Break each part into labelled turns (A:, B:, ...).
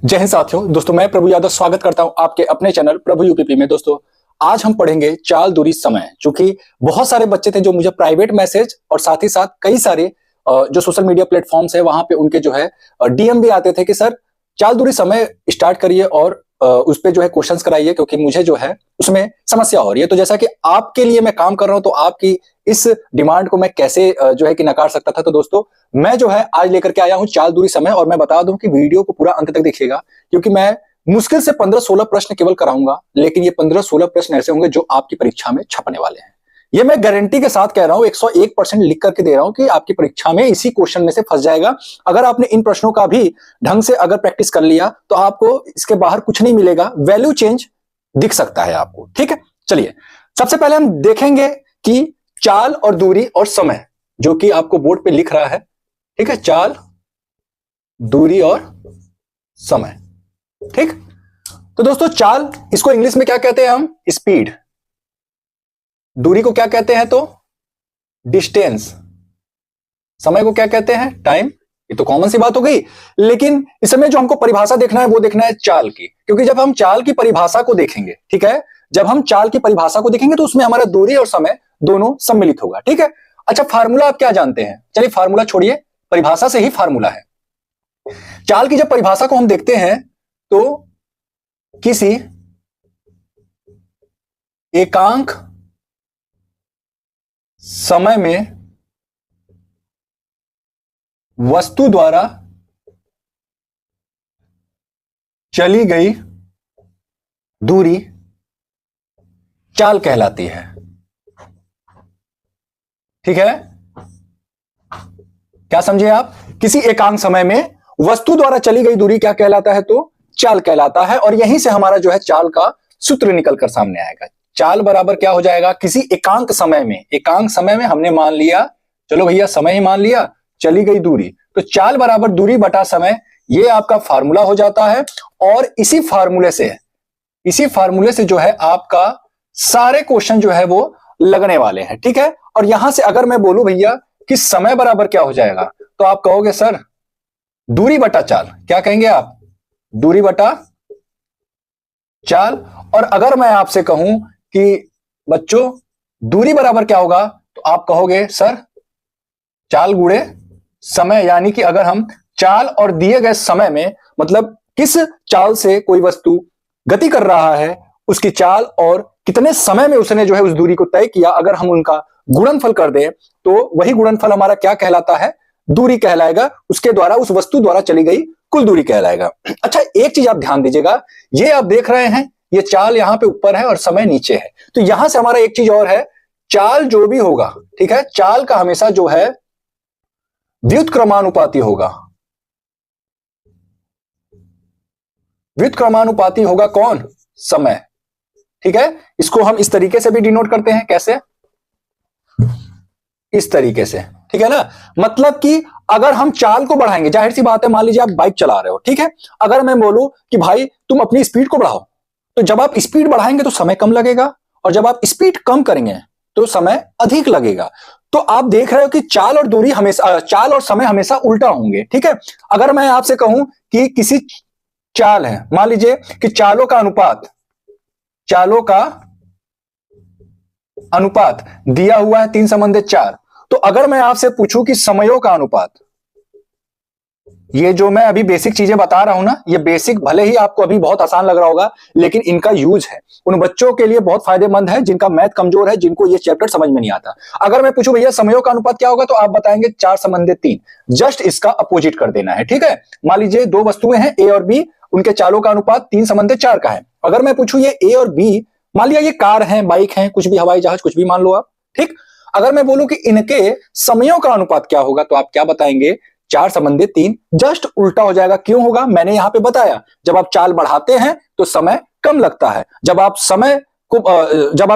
A: जय हिंद साथियों। दोस्तों मैं प्रभु यादव स्वागत करता हूं आपके अपने चैनल प्रभु यूपीपी में। दोस्तों आज हम पढ़ेंगे चाल, दूरी, समय। चूंकि बहुत सारे बच्चे थे जो मुझे प्राइवेट मैसेज और साथ ही साथ कई सारे जो सोशल मीडिया प्लेटफॉर्म्स है वहां पे उनके जो है डीएम भी आते थे कि सर चाल, दूरी, समय स्टार्ट करिए और उस पे जो है क्वेश्चंस कराइए, क्योंकि मुझे जो है उसमें समस्या हो रही है। तो जैसा कि आपके लिए मैं काम कर रहा हूं तो आपकी इस डिमांड को मैं कैसे जो है कि नकार सकता था। तो दोस्तों मैं जो है आज लेकर के आया हूं चाल, दूरी, समय। और मैं बता दूं कि वीडियो को पूरा अंत तक देखिएगा, क्योंकि मैं मुश्किल से 15-16 प्रश्न केवल कराऊंगा, लेकिन ये 15-16 प्रश्न ऐसे होंगे जो आपकी परीक्षा में छपने वाले हैं। ये मैं गारंटी के साथ कह रहा हूं, 101% लिख करके दे रहा हूं कि आपकी परीक्षा में इसी क्वेश्चन में से फंस जाएगा। अगर आपने इन प्रश्नों का भी ढंग से अगर प्रैक्टिस कर लिया तो आपको इसके बाहर कुछ नहीं मिलेगा, वैल्यू चेंज दिख सकता है आपको। ठीक है, चलिए सबसे पहले हम देखेंगे कि चाल और दूरी और समय, जो कि आपको बोर्ड पे लिख रहा है। ठीक है, चाल, दूरी और समय। ठीक, तो दोस्तों चाल, इसको इंग्लिश में क्या कहते हैं हम? स्पीड। दूरी को क्या कहते हैं? तो डिस्टेंस। समय को क्या कहते हैं? टाइम। ये तो कॉमन सी बात हो गई, लेकिन इस समय जो हमको परिभाषा देखना है वो देखना है चाल की, क्योंकि जब हम चाल की परिभाषा को देखेंगे, ठीक है, जब हम चाल की परिभाषा को देखेंगे तो उसमें हमारा दूरी और समय दोनों सम्मिलित होगा। ठीक है, अच्छा फार्मूला आप क्या जानते हैं? चलिए फार्मूला छोड़िए, परिभाषा से ही फार्मूला है। चाल की जब परिभाषा को हम देखते हैं तो किसी एकांक समय में वस्तु द्वारा चली गई दूरी चाल कहलाती है। ठीक है, क्या समझे आप? किसी एकांक समय में वस्तु द्वारा चली गई दूरी क्या कहलाता है? तो चाल कहलाता है। और यहीं से हमारा जो है चाल का सूत्र निकलकर सामने आएगा। चाल बराबर क्या हो जाएगा? किसी एकांक समय में, एकांक समय में हमने मान लिया, चलो भैया समय ही मान लिया, चली गई दूरी, तो चाल बराबर दूरी बटा समय, ये आपका फार्मूला हो जाता है। और इसी फार्मूले से जो है आपका सारे क्वेश्चन जो है वो लगने वाले हैं। ठीक है, और यहां से अगर मैं बोलूं भैया कि समय बराबर क्या हो जाएगा, तो आप कहोगे सर दूरी बटा चाल। क्या कहेंगे आप? दूरी बटा चाल। और अगर मैं आपसे कहूं कि बच्चों दूरी बराबर क्या होगा, तो आप कहोगे सर चाल गुणे समय। यानी कि अगर हम चाल और दिए गए समय में, मतलब किस चाल से कोई वस्तु गति कर रहा है, उसकी चाल और कितने समय में उसने जो है उस दूरी को तय किया, अगर हम उनका गुणनफल कर दें तो वही गुणनफल हमारा क्या कहलाता है? दूरी कहलाएगा। उसके द्वारा, उस वस्तु द्वारा चली गई कुल दूरी कहलाएगा। अच्छा एक चीज आप ध्यान दीजिएगा, ये आप देख रहे हैं ये चाल यहां पे ऊपर है और समय नीचे है, तो यहां से हमारा एक चीज और है, चाल जो भी होगा, ठीक है, चाल का हमेशा जो है व्युत्क्रमानुपाती होगा। व्युत्क्रमानुपाती होगा कौन? समय। ठीक है, इसको हम इस तरीके से भी डिनोट करते हैं। कैसे? इस तरीके से। ठीक है ना, मतलब कि अगर हम चाल को बढ़ाएंगे, जाहिर सी बात है, मान लीजिए आप बाइक चला रहे हो, ठीक है, अगर मैं बोलूं कि भाई तुम अपनी स्पीड को बढ़ाओ, तो जब आप स्पीड बढ़ाएंगे तो समय कम लगेगा, और जब आप स्पीड कम करेंगे तो समय अधिक लगेगा। तो आप देख रहे हो कि चाल और दूरी हमेशा, चाल और समय हमेशा उल्टा होंगे। ठीक है, अगर मैं आपसे कहूं कि किसी चाल है, मान लीजिए कि चालों का अनुपात दिया हुआ है 3:4, तो अगर मैं आपसे पूछूं कि समयों का अनुपात, ये जो मैं अभी बेसिक चीजें बता रहा हूं ना, ये बेसिक भले ही आपको अभी बहुत आसान लग रहा होगा, लेकिन इनका यूज है उन बच्चों के लिए बहुत फायदेमंद है जिनका मैथ कमजोर है, जिनको ये चैप्टर समझ में नहीं आता। अगर मैं पूछूं भैया समयों का अनुपात क्या होगा, तो आप बताएंगे 4:3। जस्ट इसका अपोजिट कर देना है। ठीक है, मान लीजिए दो वस्तुएं हैं ए और बी, उनके चालों का अनुपात 3:4 का है। अगर मैं पूछूं ये ए और बी, मान लिया ये कार है, बाइक है, कुछ भी, हवाई जहाज, कुछ भी मान लो आप। ठीक, अगर मैं बोलूं कि इनके समयों का अनुपात क्या होगा, तो आप क्या बताएंगे? 4:3। जस्ट उल्टा हो जाएगा। क्यों होगा? मैंने यहां पे बताया, जब आप चाल बढ़ाते हैं तो समय कम लगता है, जब आप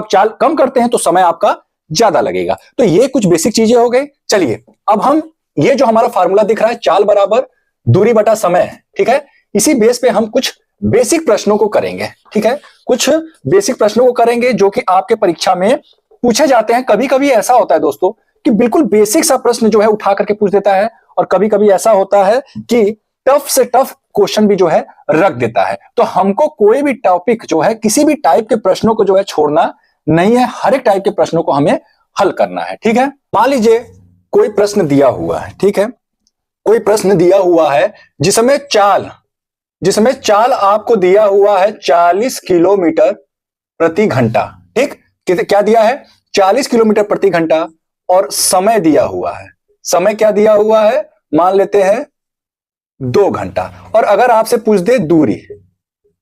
A: चाल कम करते हैं तो समय आपका ज्यादा लगेगा। तो ये कुछ बेसिक चीजें हो गई। चलिए अब हम, ये जो हमारा फार्मूला दिख रहा है चाल बराबर दूरी बटा समय है, ठीक है, इसी बेस पे हम कुछ बेसिक प्रश्नों को करेंगे। ठीक है, कुछ बेसिक प्रश्नों को करेंगे जो कि आपके परीक्षा में पूछे जाते हैं। कभी कभी ऐसा होता है दोस्तों कि बिल्कुल बेसिक सा प्रश्न जो है उठा करके पूछ देता है, और कभी कभी ऐसा होता है कि टफ से टफ क्वेश्चन भी जो है रख देता है। तो हमको कोई भी टॉपिक जो है, किसी भी टाइप के प्रश्नों को जो है छोड़ना नहीं है, हर एक टाइप के प्रश्नों को हमें हल करना है। ठीक है, मान लीजिए कोई प्रश्न दिया हुआ है, ठीक है, कोई प्रश्न दिया हुआ है जिसमें चाल आपको दिया हुआ है 40 किलोमीटर प्रति घंटा। ठीक, क्या दिया है? 40 किलोमीटर प्रति घंटा, और समय दिया हुआ है, समय क्या दिया हुआ है? मान लेते हैं 2 घंटा। और अगर आपसे पूछ दे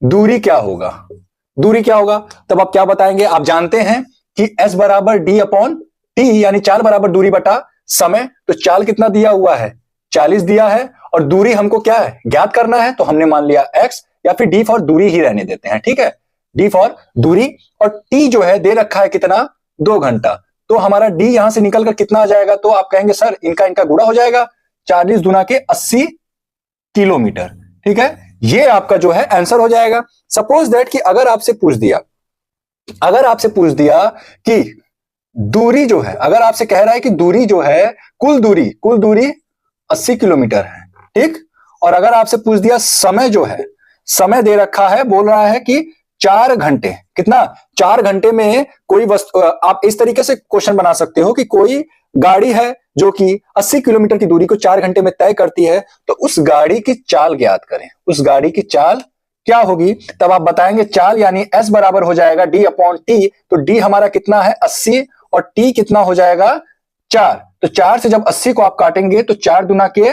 A: दूरी क्या होगा, दूरी क्या होगा, तब आप क्या बताएंगे? आप जानते हैं कि S बराबर D अपॉन टी, यानी चाल बराबर दूरी बटा समय। तो चाल कितना दिया हुआ है? 40 दिया है, और दूरी हमको क्या है? ज्ञात करना है। तो हमने मान लिया x, या फिर d फॉर दूरी ही रहने देते हैं। ठीक है, d फॉर दूरी, और t जो है दे रखा है कितना? 2 घंटा। तो हमारा d यहां से निकल कर कितना आ जाएगा? तो आप कहेंगे सर इनका गुणा हो जाएगा, 40 दुना के 80 किलोमीटर। ठीक है, ये आपका जो है आंसर हो जाएगा। सपोज दैट कि अगर आपसे पूछ दिया कि दूरी जो है, अगर आपसे कह रहा है कि दूरी जो है, कुल दूरी 80 किलोमीटर है। ठीक, और अगर आपसे पूछ दिया समय जो है, समय दे रखा है, बोल रहा है कि 4 घंटे, कितना? 4 घंटे में कोई वस्तु, आप इस तरीके से क्वेश्चन बना सकते हो कि कोई गाड़ी है जो कि 80 किलोमीटर की दूरी को 4 घंटे में तय करती है, तो उस गाड़ी की चाल ज्ञात करें। उस गाड़ी की चाल क्या होगी? तब आप बताएंगे चाल यानी S बराबर हो जाएगा D अपॉन टी। तो D हमारा कितना है? 80, और T कितना हो जाएगा? 4। तो 4 से जब 80 को आप काटेंगे तो 4 दुना के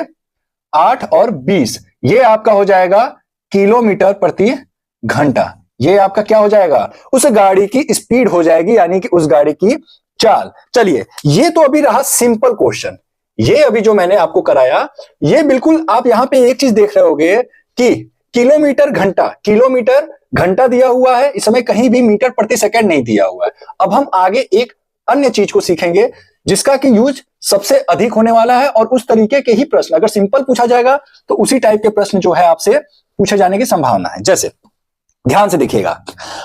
A: 8 और 20, ये आपका हो जाएगा किलोमीटर प्रति घंटा। ये आपका क्या हो जाएगा? उस गाड़ी की स्पीड हो जाएगी, यानी कि उस गाड़ी की चाल। चलिए, ये तो अभी रहा सिंपल क्वेश्चन। ये अभी जो मैंने आपको कराया, ये बिल्कुल आप यहां पे एक चीज देख रहे होगे कि किलोमीटर घंटा दिया हुआ है, इस समय कहीं भी मीटर प्रति सेकंड नहीं दिया हुआ है। अब हम आगे एक अन्य चीज को सीखेंगे जिसका कि यूज सबसे अधिक होने वाला है, और उस तरीके के ही प्रश्न अगर सिंपल पूछा जाएगा तो उसी टाइप के प्रश्न जो है आपसे पूछे जाने की संभावना है। जैसे ध्यान से देखिएगा,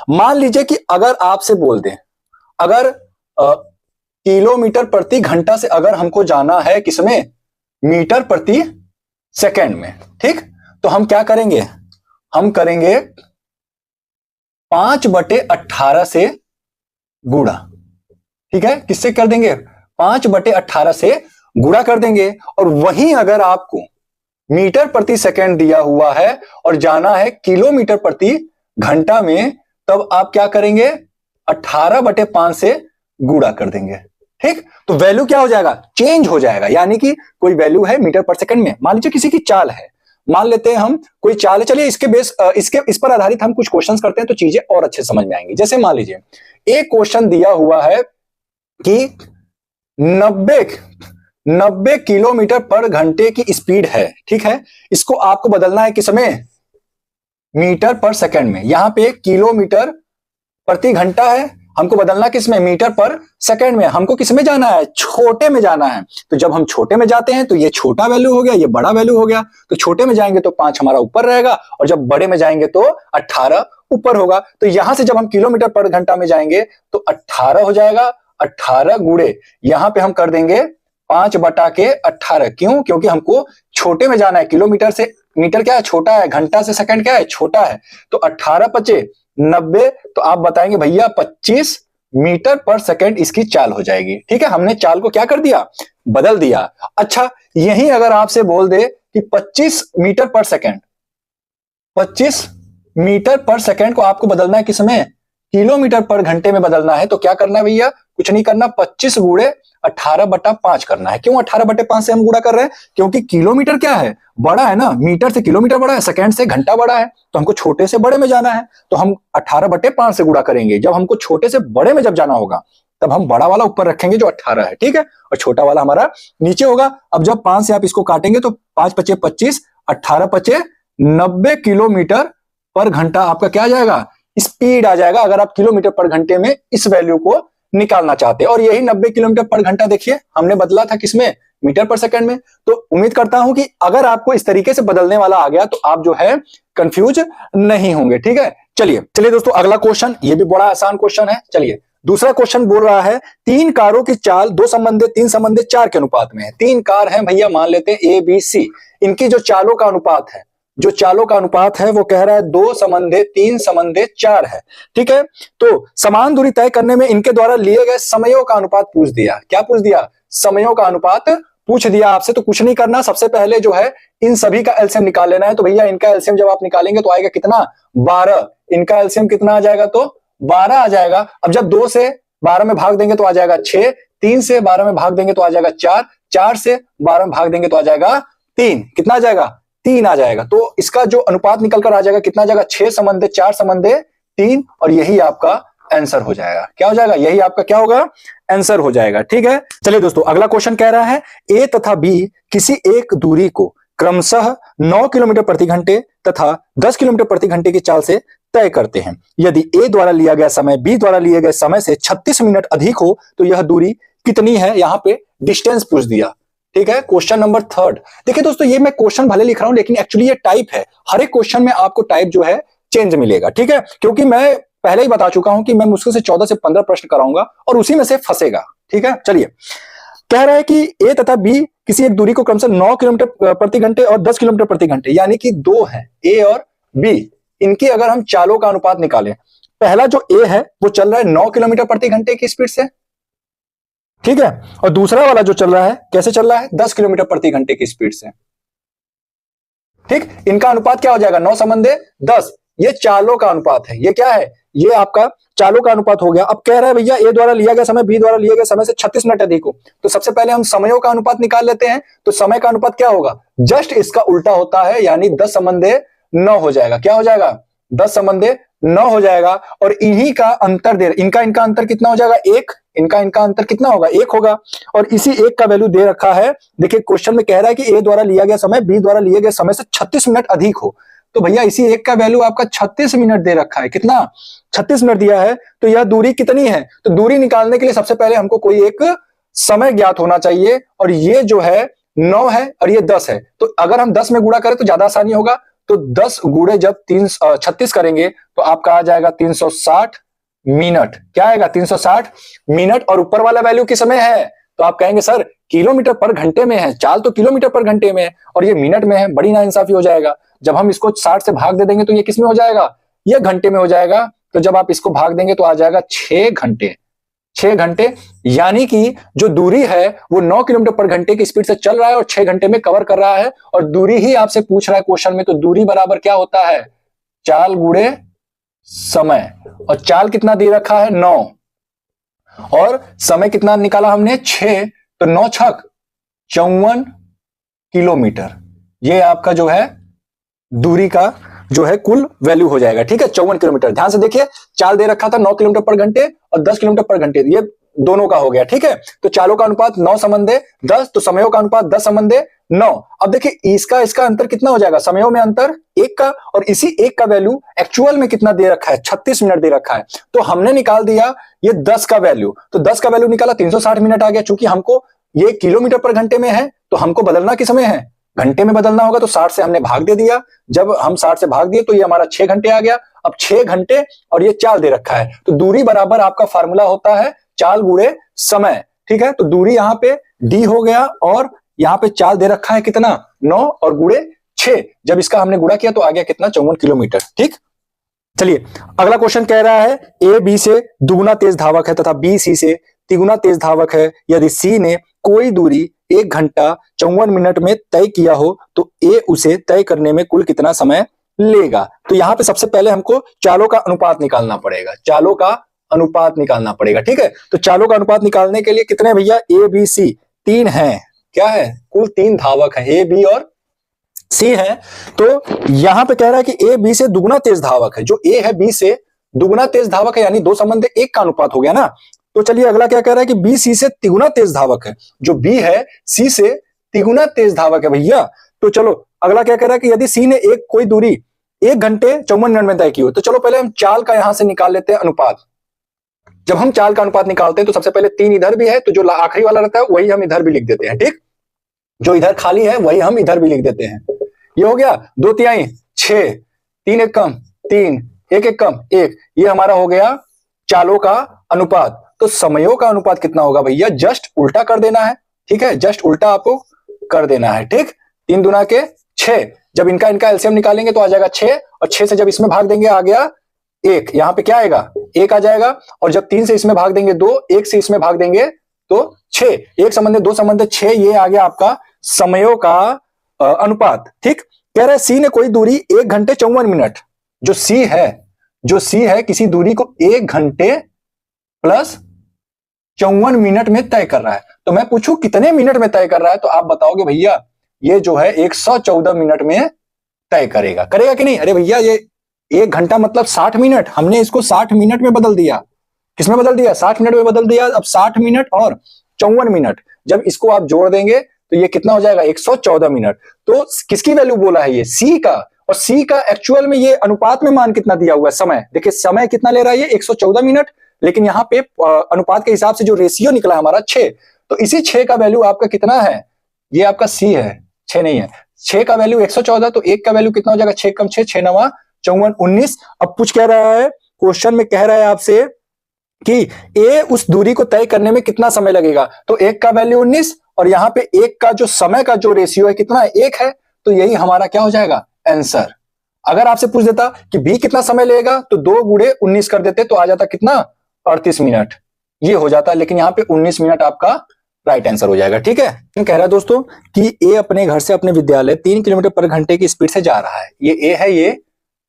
A: मान लीजिए कि अगर आपसे बोल दें, अगर किलोमीटर प्रति घंटा से अगर हमको जाना है किसमें? मीटर प्रति सेकंड में। ठीक, तो हम क्या करेंगे? हम करेंगे 5/18 से गुणा। ठीक है, किससे कर देंगे? 5/18 से गुणा कर देंगे। और वहीं अगर आपको मीटर प्रति सेकंड दिया हुआ है और जाना है किलोमीटर प्रति घंटा में, तब आप क्या करेंगे? 18/5 से गुणा कर देंगे। ठीक, तो वैल्यू क्या हो जाएगा? चेंज हो जाएगा, यानी कि कोई वैल्यू है मीटर पर सेकंड में। मान लीजिए किसी की चाल है, मान लेते हैं हम कोई चाल है। चलिए इस पर आधारित हम कुछ क्वेश्चंस करते हैं तो चीजें और अच्छे समझ में आएंगी। जैसे मान लीजिए एक क्वेश्चन दिया हुआ है कि 90 किलोमीटर पर घंटे की स्पीड है। ठीक है, इसको आपको बदलना है किसमें? मीटर पर सेकंड में। यहां पे किलोमीटर प्रति घंटा है, हमको बदलना किसमें? मीटर पर सेकंड में। हमको किसमें जाना है? छोटे में जाना है। तो जब हम छोटे में जाते हैं तो ये छोटा वैल्यू हो गया, ये बड़ा वैल्यू हो गया। तो छोटे में जाएंगे तो 5 हमारा ऊपर रहेगा, और जब बड़े में जाएंगे तो 18 ऊपर होगा। तो यहां से जब हम किलोमीटर पर घंटा में जाएंगे तो 18 हो जाएगा। 18 गुणे यहां पे हम कर देंगे 5/18। क्यों? क्योंकि हमको छोटे में जाना है। किलोमीटर से मीटर क्या है? छोटा है। घंटा से सेकंड क्या है? छोटा है। तो 18×5 = 90। तो आप बताएंगे भैया 25 मीटर पर सेकंड इसकी चाल हो जाएगी। ठीक है, हमने चाल को क्या कर दिया? बदल दिया। अच्छा, यही अगर आपसे बोल दे कि 25 मीटर पर सेकंड, 25 मीटर पर सेकंड को आपको बदलना है किसमें? किलोमीटर पर घंटे में बदलना है। तो क्या करना है भैया? कुछ नहीं करना, 25 गुणे 18/5 करना है। क्यों 18/5 से हम गुणा कर रहे हैं? क्योंकि किलोमीटर क्या है? बड़ा है ना, मीटर से किलोमीटर बड़ा है, सेकंड से घंटा बड़ा है। तो हमको छोटे से बड़े में जाना है, तो हम 18/5 से गुणा करेंगे। जब हमको छोटे से बड़े में जब जाना होगा तब हम बड़ा वाला ऊपर रखेंगे जो 18 है। ठीक है, और छोटा वाला हमारा नीचे होगा। अब जब 5 से आप इसको काटेंगे तो 5×5 = 25, 18×5 = 90 किलोमीटर पर घंटा आपका क्या आ जाएगा? स्पीड आ जाएगा, अगर आप किलोमीटर पर घंटे में इस वैल्यू को निकालना चाहते हैं। और यही 90 किलोमीटर पर घंटा देखिए हमने बदला था किसमें? मीटर पर सेकंड में। तो उम्मीद करता हूं कि अगर आपको इस तरीके से बदलने वाला आ गया तो आप जो है कंफ्यूज नहीं होंगे। ठीक है, चलिए दोस्तों, अगला क्वेश्चन, ये भी बड़ा आसान क्वेश्चन है। चलिए दूसरा क्वेश्चन बोल रहा है 3 कारों की चाल 2 समंदे 3 समंदे 4 के अनुपात में है। 3 कार हैं भैया, मान लेते हैं ए बी सी, इनकी जो चालों का अनुपात है, जो चालों का अनुपात है वो कह रहा है 2 समंदे 3 समंदे 4 है। ठीक है, तो समान दूरी तय करने में इनके द्वारा लिए गए समयों का अनुपात पूछ दिया। क्या पूछ दिया? समयों का अनुपात पूछ दिया आपसे। तो कुछ नहीं करना, सबसे पहले जो है इन सभी का एलसीएम निकाल लेना है। तो भैया इनका एलसीएम जब आप निकालेंगे तो आएगा कितना? 12। इनका एलसीएम कितना आ जाएगा? तो 12 आ जाएगा। अब जब 2 से 12 में भाग देंगे तो आ जाएगा 6, 3 से 12 में भाग देंगे तो आ जाएगा 4, 4 से 12 में भाग देंगे तो आ जाएगा 3। कितना आ जाएगा? 3 आ जाएगा। तो इसका जो अनुपात निकल कर आ जाएगा कितना आ जाएगा? 6 समंदे 4 समंदे 3, और यही आपका आंसर हो जाएगा। क्या हो जाएगा? यही आपका क्या होगा? आंसर हो जाएगा। ठीक है, चलिए दोस्तों अगला क्वेश्चन कह रहा है ए तथा बी किसी एक दूरी को क्रमशः 9 किलोमीटर प्रति घंटे तथा 10 किलोमीटर प्रति घंटे की चाल से तय करते हैं। यदि ए द्वारा लिया गया समय बी द्वारा लिए गए समय से 36 मिनट अधिक हो तो यह दूरी कितनी है? यहां पे डिस्टेंस पूछ दिया। ठीक है, क्वेश्चन नंबर 3। देखिए दोस्तों, ये मैं क्वेश्चन भले लिख रहा हूं लेकिन एक्चुअली ये टाइप है। हर एक क्वेश्चन में आपको टाइप जो है चेंज मिलेगा। ठीक है, क्योंकि मैं पहले ही बता चुका हूं कि मैं मुश्किल से 14 से 15 प्रश्न कराऊंगा और उसी में से फंसेगा। ठीक है, चलिए कह रहा है कि ए तथा बी किसी एक दूरी को क्रमशः 9 किलोमीटर प्रति घंटे और 10 किलोमीटर प्रति घंटे, यानी कि 2 है ए और बी, इनकी अगर हम चालों का अनुपात निकालें, पहला जो ए है वो चल रहा है 9 किलोमीटर प्रति घंटे की स्पीड से। ठीक है, और दूसरा वाला जो चल रहा है कैसे चल रहा है? 10 किलोमीटर प्रति घंटे की स्पीड से। ठीक, इनका अनुपात क्या हो जाएगा? 9 समंदे 10। ये चालों का अनुपात है। ये क्या है? ये आपका चालों का अनुपात हो गया। अब कह रहा है भैया ए द्वारा लिया गया समय बी द्वारा लिए गए समय से 36 मिनट अधिक हो, तो सबसे पहले हम समयों का अनुपात निकाल लेते हैं। तो समय का अनुपात क्या होगा? जस्ट इसका उल्टा होता है, यानी 10 समंदे 9 हो जाएगा। क्या हो जाएगा? 10 समंदे 9 हो जाएगा। और इन्हीं का अंतर दे, इनका अंतर कितना हो जाएगा? 1। इनका अंतर कितना होगा? 1 होगा। और इसी 1 का वैल्यू दे रखा है। देखिए क्वेश्चन में कह रहा है कि ए द्वारा लिया गया समय बी द्वारा लिए गए समय से 36 मिनट अधिक हो, तो भैया इसी 1 का वैल्यू आपका 36 मिनट दे रखा है। कितना? 36 मिनट दिया है। तो यह दूरी कितनी है? तो दूरी निकालने के लिए सबसे पहले हमको कोई एक समय ज्ञात होना चाहिए, और ये जो है 9 है और ये 10 है। तो अगर हम 10 में गुणा करें तो ज्यादा आसानी होगा। तो 10 गुणे जब 36 करेंगे तो आपका आ जाएगा 360 मिनट। क्या आएगा? 360 मिनट। और ऊपर वाला वैल्यू किस में है? तो आप कहेंगे सर किलोमीटर पर घंटे में है, चाल तो किलोमीटर पर घंटे में है और ये मिनट में है। बड़ी नाइंसाफी हो जाएगा। जब हम इसको 60 से भाग दे देंगे तो ये किस में हो जाएगा? ये घंटे में हो जाएगा। तो जब आप इसको भाग देंगे तो आ जाएगा 6 घंटे। 6 घंटे, यानी कि जो दूरी है वो 9 किलोमीटर पर घंटे की स्पीड से चल रहा है और 6 घंटे में कवर कर रहा है। और दूरी ही आपसे पूछ रहा है क्वेश्चन में, तो दूरी बराबर क्या होता है? चाल गुणे समय। और चाल कितना दे रखा है? 9, और समय कितना निकाला हमने? 6। तो 9 छक 54 किलोमीटर। ये आपका जो है दूरी का जो है कुल वैल्यू हो जाएगा। ठीक है, 54 किलोमीटर। ध्यान से देखिए, चाल दे रखा था 9 किलोमीटर पर घंटे और 10 किलोमीटर पर घंटे, ये दोनों का हो गया। ठीक है, तो चालों का अनुपात 9 समंदे 10, तो समयों का अनुपात 10 समंदे 9। अब देखिए इसका अंतर कितना हो जाएगा? समयों में अंतर 1 का, और इसी 1 का वैल्यू एक्चुअल में कितना दे रखा है? 36 मिनट दे रखा है। तो हमने निकाल दिया ये 10 का वैल्यू। तो 10 का वैल्यू निकाला, 360 मिनट आ गया। चूंकि हमको ये किलोमीटर पर घंटे में है तो हमको बदलना किस में है? घंटे में बदलना होगा। तो 60 से हमने भाग दे दिया। जब हम 60 से भाग दिए तो ये हमारा 6 घंटे आ गया। अब 6 घंटे और ये चाल दे रखा है, तो दूरी बराबर आपका फार्मूला होता है चाल गुणे समय। ठीक है, तो दूरी यहां पे डी हो गया और यहां पे चाल दे रखा है कितना? 9 और गुणे 6। जब इसका हमने गुणा किया तो आ गया कितना? 54 किलोमीटर। ठीक, चलिए अगला क्वेश्चन कह रहा है ए बी से दुगुना तेज धावक है तथा बी सी से तिगुना तेज धावक है। यदि सी ने कोई दूरी 1 घंटा 54 मिनट में तय किया हो तो ए उसे तय करने में कुल कितना समय लेगा? तो यहां पे सबसे पहले हमको चालों का अनुपात निकालना पड़ेगा। चालों का अनुपात निकालना पड़ेगा। ठीक है, तो चालों का अनुपात निकालने के लिए कितने भैया? ए बी सी 3 हैं। क्या है? कुल 3 धावक है, ए बी और सी है। तो यहां पे कह रहा है कि ए बी से दुगुना तेज धावक है। जो ए है बी से दुगुना तेज धावक है, यानी 2 समंदे 1 का अनुपात हो गया ना। तो चलिए अगला क्या कह रहा है कि बी सी से तिगुना तेज धावक है। जो बी है सी से तिगुना तेज धावक है भैया। तो चलो अगला क्या कह रहा है कि यदि सी ने कोई दूरी 1 घंटे 54 मिनट में तय की हो, तो चलो पहले हम चाल का यहां से निकाल लेते हैं अनुपात। जब हम चाल का अनुपात निकालते हैं तो सबसे पहले 3 इधर भी है, तो जो आखिरी वाला रहता है वही हम इधर भी लिख देते हैं। ठीक, जो इधर खाली है वही हम इधर भी लिख देते हैं। ये हो गया 2 तिहाई 6, 3 एक कम 3, 1 एक कम 1, ये हमारा हो गया चालों का अनुपात। तो समयों का अनुपात कितना होगा भैया, जस्ट उल्टा कर देना है, ठीक है, जस्ट उल्टा आपको कर देना है, ठीक। 3 दूना के 6, जब इनका एलसीएम निकालेंगे तो आ जाएगा 6, और 6 से जब इसमें भाग देंगे आ गया 1, यहां पे क्या आएगा 1 आ जाएगा, और जब 3 से इसमें भाग देंगे 2, 1 से इसमें भाग देंगे तो 6, 1 संबंधित 2 संबंधित 6, ये आ गया आपका समयों का अनुपात, ठीक। कह रहा है सी ने कोई दूरी 1 घंटे 54 मिनट, जो सी है किसी दूरी को 1 घंटे प्लस 54 मिनट में तय कर रहा है। तो मैं पूछूं कितने मिनट में तय कर रहा है, तो आप बताओगे भैया ये जो है 114 मिनट में तय करेगा कि नहीं। अरे भैया ये 1 घंटा मतलब 60 मिनट, हमने इसको 60 मिनट में बदल दिया। किसमें बदल दिया, 60 मिनट में बदल दिया। अब 60 मिनट और 54 मिनट जब इसको आप जोड़ देंगे तो ये कितना हो जाएगा 114 मिनट। तो किसकी वैल्यू बोला है, ये सी का, और सी का एक्चुअल में ये अनुपात में मान कितना दिया हुआ है, समय देखिए, समय कितना ले रहा है ये 114 मिनट, लेकिन यहाँ पे अनुपात के हिसाब से जो रेशियो निकला हमारा 6, तो इसी 6 का वैल्यू आपका कितना है, ये आपका सी है, 6 नहीं है, 6 का वैल्यू 114, तो 1 का वैल्यू कितना हो जाएगा 6 कम 6, 6 9 54 19। अब पूछ कह रहा है, क्वेश्चन में कह रहा है आपसे कि ए उस दूरी को तय करने में कितना समय लगेगा, तो 1 का वैल्यू 19, और यहाँ पे 1 का जो समय का जो रेशियो है कितना है 1 है, तो यही हमारा क्या हो जाएगा आंसर। अगर आपसे पूछ देता कि बी कितना समय लेगा, तो 2 गुणे 19 कर देते तो आ जाता कितना 38 मिनट, ये हो जाता, लेकिन यहाँ पे 19 मिनट आपका राइट आंसर हो जाएगा, ठीक है। कह रहा है दोस्तों कि ए अपने घर से अपने विद्यालय 3 किलोमीटर पर घंटे की स्पीड से जा रहा है, ये ए है, ये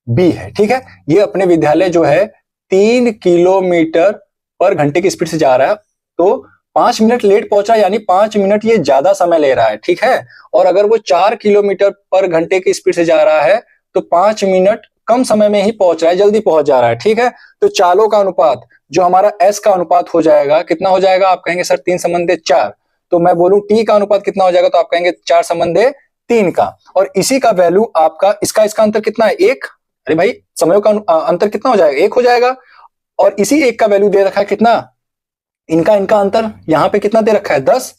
A: बी है, ठीक है। ये अपने विद्यालय जो है 3 किलोमीटर पर घंटे की स्पीड से जा रहा है, तो 5 मिनट लेट पहुंचा, यानी 5 मिनट ये ज्यादा समय ले रहा है, ठीक है। और अगर वो 4 किलोमीटर पर घंटे की स्पीड से जा रहा है तो 5 मिनट कम समय में ही पहुंच रहा है, जल्दी पहुंच जा रहा है, ठीक है। तो चालों का अनुपात जो हमारा एस का अनुपात हो जाएगा, कितना हो जाएगा, आप कहेंगे सर 3 संबंधे 4, तो मैं बोलूं टी का अनुपात कितना हो जाएगा, तो आप कहेंगे 4 संबंधे 3 का, और इसी का वैल्यू आपका इसका अंतर कितना है 1, अरे भाई समयों का अंतर कितना हो जाएगा 1 हो जाएगा, और इसी 1 का वैल्यू दे रखा है कितना, इनका अंतर यहाँ पे कितना दे रखा है 10,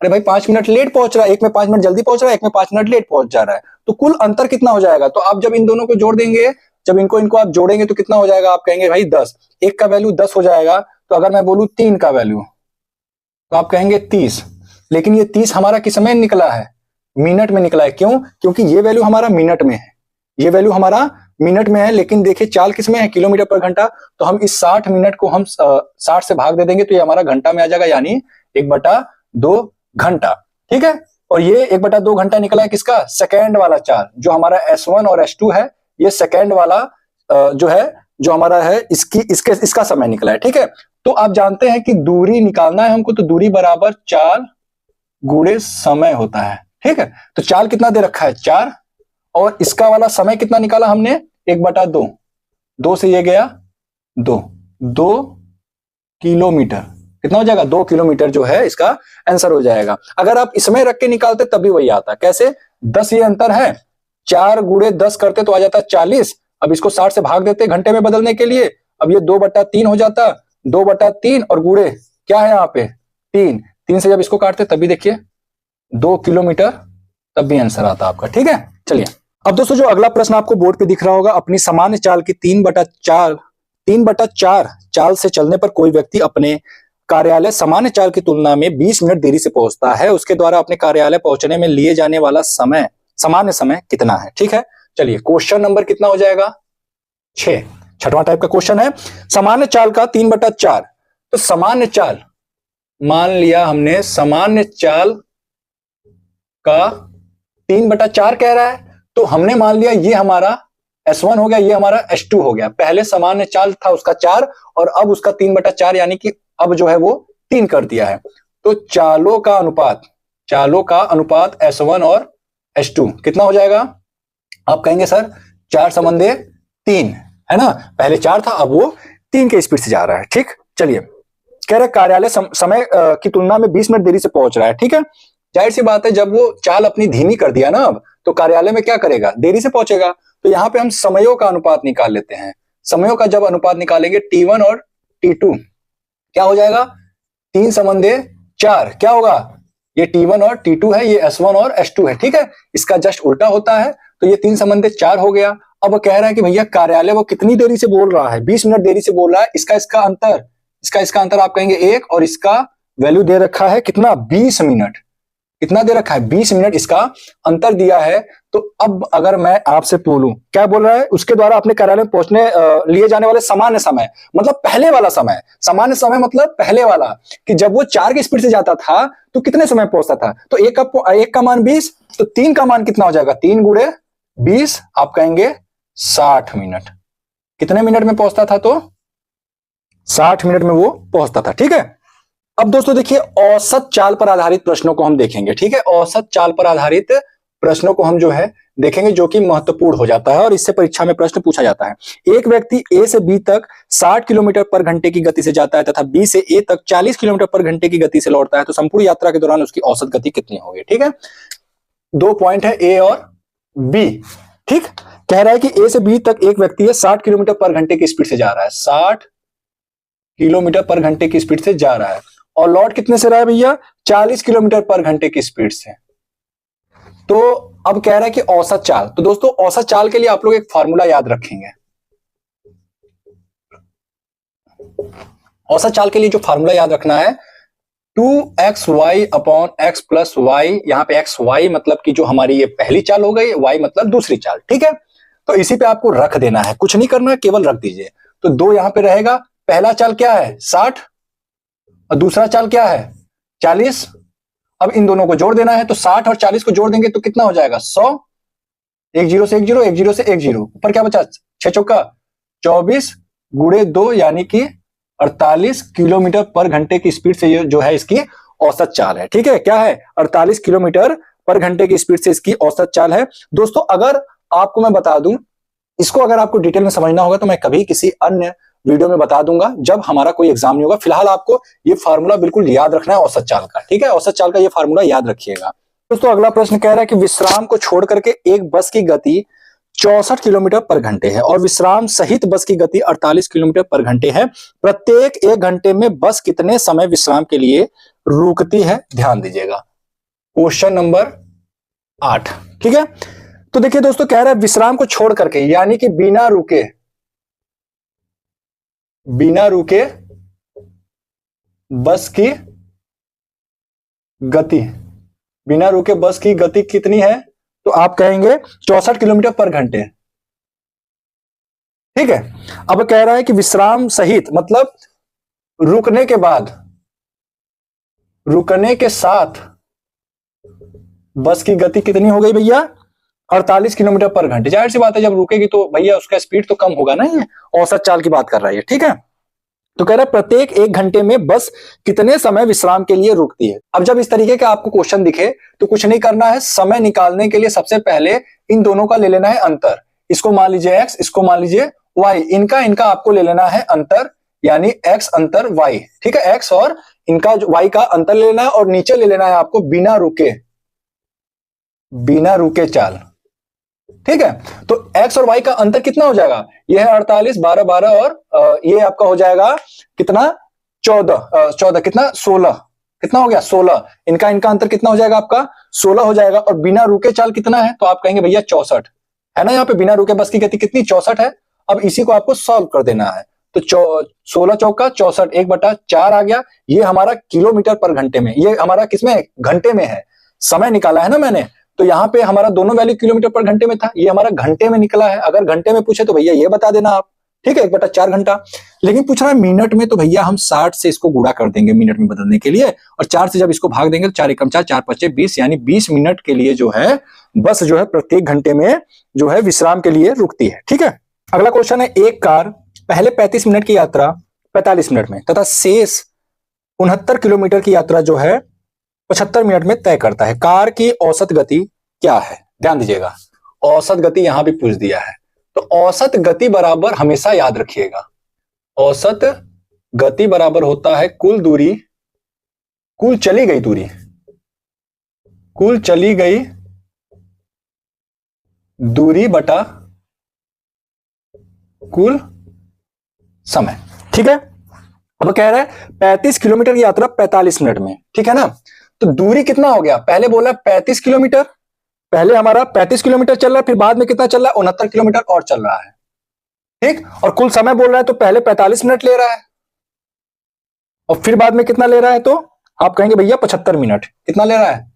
A: अरे भाई 5 मिनट लेट पहुंच रहा है, एक में 5 मिनट जल्दी पहुंच रहा है, एक में 5 मिनट लेट पहुंच जा रहा है, तो कुल अंतर कितना हो जाएगा, तो आप जब इन दोनों को जोड़ देंगे, जब इनको आप जोड़ेंगे तो कितना हो जाएगा, आप कहेंगे भाई 10, 1 का वैल्यू 10 हो जाएगा, तो अगर मैं बोलूं 3 का वैल्यू तो आप कहेंगे 30, लेकिन ये 30 हमारा किस में निकला है, मिनट में निकला है, क्यों, क्योंकि ये वैल्यू हमारा मिनट में है, ये वैल्यू हमारा मिनट में है, लेकिन देखिए चाल किस में है, किलोमीटर पर घंटा, तो हम इस 60 मिनट को हम 60 से भाग दे देंगे तो ये हमारा घंटा में आ जाएगा, यानी 1/2 घंटा, ठीक है। और ये 1/2 घंटा निकला है किसका, सेकेंड वाला चाल, जो हमारा S1 और S2 है, ये सेकेंड वाला जो है, जो हमारा है इसका समय निकला है, ठीक है। तो आप जानते हैं कि दूरी निकालना है हमको, तो दूरी बराबर चाल गुणे समय होता है, ठीक है। तो चाल कितना दे रखा है 4, और इसका वाला समय कितना निकाला हमने 1/2, 2 से ये गया 2 किलोमीटर, कितना हो जाएगा 2 किलोमीटर जो है इसका आंसर हो जाएगा। अगर आप इसमें रख के निकालते तब भी वही आता, कैसे, 10 ये अंतर है, 4 गुणे 10 करते तो आ जाता 40, अब इसको 60 से भाग देते घंटे में बदलने के लिए, अब ये 2/3 हो जाता, 2/3 और गुणे क्या है यहाँ पे 3 से जब इसको काटते तब भी देखिए 2 किलोमीटर, तब भी आंसर आता आपका, ठीक है। चलिए अब दोस्तों जो अगला प्रश्न आपको बोर्ड पे दिख रहा होगा, अपनी सामान्य चाल की 3/4 चाल से चलने पर कोई व्यक्ति अपने कार्यालय सामान्य चाल की तुलना में 20 मिनट देरी से पहुंचता है, उसके द्वारा अपने कार्यालय पहुंचने में लिए जाने वाला समय, सामान्य समय कितना है, ठीक है। चलिए क्वेश्चन नंबर कितना हो जाएगा 6, छठवां टाइप का क्वेश्चन है, सामान्य चाल का 3/4, तो सामान्य चाल मान लिया हमने, सामान्य चाल का 3/4 कह रहा है, तो हमने मान लिया ये हमारा S1 हो गया, ये हमारा S2 हो गया, पहले सामान्य चाल था उसका 4 और अब उसका 3/4, यानी कि अब जो है वो 3 कर दिया है। तो चालों का अनुपात S1 और S2 कितना हो जाएगा, आप कहेंगे सर 4 संबंधे 3 है ना, पहले 4 था अब वो 3 के स्पीड से जा रहा है, ठीक। चलिए कह रहे कार्यालय समय की तुलना में 20 मिनट देरी से पहुंच रहा है, ठीक है। जाहिर सी बात है, जब वो चाल अपनी धीमी कर दिया ना अब, तो कार्यालय में क्या करेगा, देरी से पहुंचेगा। तो यहाँ पे हम समयों का अनुपात निकाल लेते हैं, समयों का जब अनुपात निकालेंगे T1 और T2 क्या हो जाएगा, 3 संबंधे 4, क्या होगा, ये T1 और T2 है, ये S1 और S2 है, ठीक है। इसका जस्ट उल्टा होता है, तो ये 3 संबंधे 4 हो गया। अब कह रहा है कि भैया कार्यालय वो कितनी देरी से बोल रहा है, 20 मिनट देरी से बोल रहा है, इसका अंतर, इसका अंतर आप कहेंगे 1, और इसका वैल्यू दे रखा है कितना, 20 मिनट। कितना दे रखा है, 20 मिनट इसका अंतर दिया है। तो अब अगर मैं आपसे बोलूं, क्या बोल रहा है, उसके द्वारा अपने कार्यालय में पहुंचने लिए जाने वाले सामान्य समय, मतलब पहले वाला समय। सामान्य समय मतलब पहले वाला, कि जब वो 4 की स्पीड से जाता था तो कितने समय पहुंचता था। तो एक का मान 20, तो 3 का मान कितना हो जाएगा, 3 गुणे 20, आप कहेंगे 60 मिनट। कितने मिनट में पहुंचता था, तो 60 मिनट में वो पहुंचता था। ठीक है, अब दोस्तों देखिए, औसत चाल पर आधारित प्रश्नों को हम देखेंगे। ठीक है, औसत चाल पर आधारित प्रश्नों को हम जो है देखेंगे, जो कि महत्वपूर्ण हो जाता है और इससे परीक्षा में प्रश्न पूछा जाता है। एक व्यक्ति ए से बी तक 60 किलोमीटर पर घंटे की गति से जाता है तथा बी से ए तक 40 किलोमीटर पर घंटे की गति से लौटता है, तो संपूर्ण यात्रा के दौरान उसकी औसत गति कितनी होगी। ठीक है, 2 पॉइंट है, ए और बी। ठीक, कह रहा है कि ए से बी तक एक व्यक्ति है 60 किलोमीटर पर घंटे की स्पीड से जा रहा है, 60 किलोमीटर पर घंटे की स्पीड से जा रहा है, और लौट कितने से रहा है भैया, 40 किलोमीटर पर घंटे की स्पीड से। तो अब कह रहा है कि औसत चाल, तो दोस्तों औसत चाल के लिए आप लोग एक फार्मूला याद रखेंगे। औसत चाल के लिए जो फार्मूला याद रखना है, 2xy upon x plus Y. यहां पे x y मतलब कि जो हमारी ये पहली चाल हो गई, y मतलब दूसरी चाल। ठीक है, तो इसी पे आपको रख देना है, कुछ नहीं करना, केवल रख दीजिए। तो 2 यहां पे रहेगा। पहला चाल क्या है, 60, और दूसरा चाल क्या है, 40। अब इन दोनों को जोड़ देना है, तो 60 और 40 को जोड़ देंगे तो कितना हो जाएगा, 100। 1 0 से 1 0, 1 0 से 1 0, ऊपर क्या बचा, 6 चौका 24 गुणे 2, यानी कि 48 किलोमीटर पर घंटे की स्पीड से ये जो है इसकी औसत चाल है। ठीक है, क्या है, 48 किलोमीटर पर घंटे की स्पीड से इसकी औसत चाल है। दोस्तों अगर आपको मैं बता दूं, इसको अगर आपको डिटेल में समझना होगा तो मैं कभी किसी अन्य वीडियो में बता दूंगा, जब हमारा कोई एग्जाम नहीं होगा। फिलहाल आपको ये फार्मूला बिल्कुल याद रखना है औसत चाल का। ठीक है, औसत चाल का ये फार्मूला याद रखिएगा। दोस्तों अगला प्रश्न कह रहा है कि विश्राम को छोड़ करके एक बस की गति 64 किलोमीटर पर घंटे है और विश्राम सहित बस की गति 48 किलोमीटर पर घंटे है। प्रत्येक 1 घंटे में बस कितने समय विश्राम के लिए रुकती है, ध्यान दीजिएगा। Question number 8। ठीक है, तो देखिए दोस्तों, कह रहा है विश्राम को छोड़ करके, यानी कि बिना रुके बस की गति, बिना रुके बस की गति कितनी है, तो आप कहेंगे 64 किलोमीटर पर घंटे। ठीक है, अब कह रहा है कि विश्राम सहित मतलब रुकने के बाद, रुकने के साथ बस की गति कितनी हो गई भैया, 48 किलोमीटर पर घंटे। जाहिर सी बात है, जब रुकेगी तो भैया उसका स्पीड तो कम होगा ना, ये औसत चाल की बात कर रहा है। ठीक है, तो कह रहा है प्रत्येक 1 घंटे में बस कितने समय विश्राम के लिए रुकती है। अब जब इस तरीके का आपको क्वेश्चन दिखे तो कुछ नहीं करना है, समय निकालने के लिए सबसे पहले इन दोनों का ले लेना है अंतर। इसको मान लीजिए x, इसको मान लीजिए y, इनका आपको ले लेना है अंतर, यानी x अंतर y। ठीक है, x और इनका y का अंतर ले लेना है, और नीचे ले लेना है आपको बिना रुके चाल। ठीक है, तो x और y का अंतर कितना हो जाएगा, यह है 48, 12 12, और ये आपका हो जाएगा कितना, 14 कितना, 16, कितना हो गया, 16। इनका अंतर कितना हो जाएगा आपका, 16 हो जाएगा। और बिना रुके चाल कितना है, तो आप कहेंगे भैया 64 है ना। यहाँ पे बिना रुके बस की गति कितनी, 64 है। अब इसी को आपको सॉल्व कर देना है, तो 16 चौका 64, 1/4 आ गया। ये हमारा किलोमीटर पर घंटे में, ये हमारा किसमें, घंटे में है। समय निकाला है ना मैंने, तो यहाँ पे हमारा दोनों वैल्यू किलोमीटर पर घंटे में था, ये हमारा घंटे में निकला है। अगर घंटे में पूछे तो भैया ये बता देना आप। ठीक है, 1/4 घंटा। लेकिन पूछ रहा है मिनट में, तो भैया हम 60 से इसको गुणा कर देंगे मिनट में बदलने के लिए, और 4 से जब इसको भाग देंगे तो 4 एकम 4, 4 पच्चे 20, यानी 20 मिनट के लिए जो है बस जो है प्रत्येक घंटे में जो है विश्राम के लिए रुकती है। ठीक है, अगला क्वेश्चन है, एक कार पहले 35 मिनट की यात्रा 45 मिनट में तथा शेष 69 किलोमीटर की यात्रा जो है 75 मिनट में तय करता है। कार की औसत गति क्या है, ध्यान दीजिएगा। औसत गति यहां भी पूछ दिया है, तो औसत गति बराबर हमेशा याद रखिएगा, औसत गति बराबर होता है कुल दूरी, कुल चली गई दूरी, कुल चली गई दूरी बटा कुल समय। ठीक है, अब कह रहा है 35 किलोमीटर की यात्रा 45 मिनट में। ठीक है ना, तो दूरी कितना हो गया, पहले बोला 35 किलोमीटर, पहले हमारा 35 किलोमीटर चल रहा है, फिर बाद में कितना चल रहा है, 69 किलोमीटर और चल रहा है। ठीक, और कुल समय बोल रहा है तो पहले 45 मिनट ले रहा है और फिर बाद में कितना ले रहा है, तो आप कहेंगे भैया 75 मिनट। कितना ले रहा है,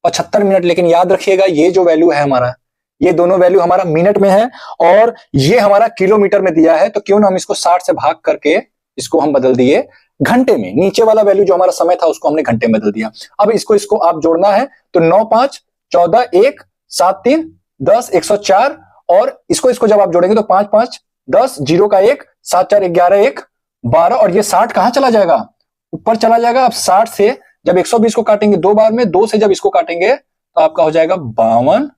A: 75 मिनट। लेकिन याद रखिएगा ये जो वैल्यू है हमारा, ये दोनों वैल्यू हमारा मिनट में है और ये हमारा किलोमीटर में दिया है, तो क्यों ना हम इसको 60 से भाग करके इसको हम बदल दिए घंटे में। नीचे वाला वैल्यू जो हमारा समय था उसको हमने घंटे में बदल दिया। अब इसको आप जोड़ना है तो 9 5 14 1 7 3 10 104 और इसको जब आप जोड़ेंगे तो 5 5 10 0 का 1 7 4 11 1 12 और ये 60 कहां चला जाएगा, ऊपर चला जाएगा। अब 60 से जब 120 को काटेंगे दो बार में, 2 से जब इसको काटेंगे तो आपका हो जाएगा 52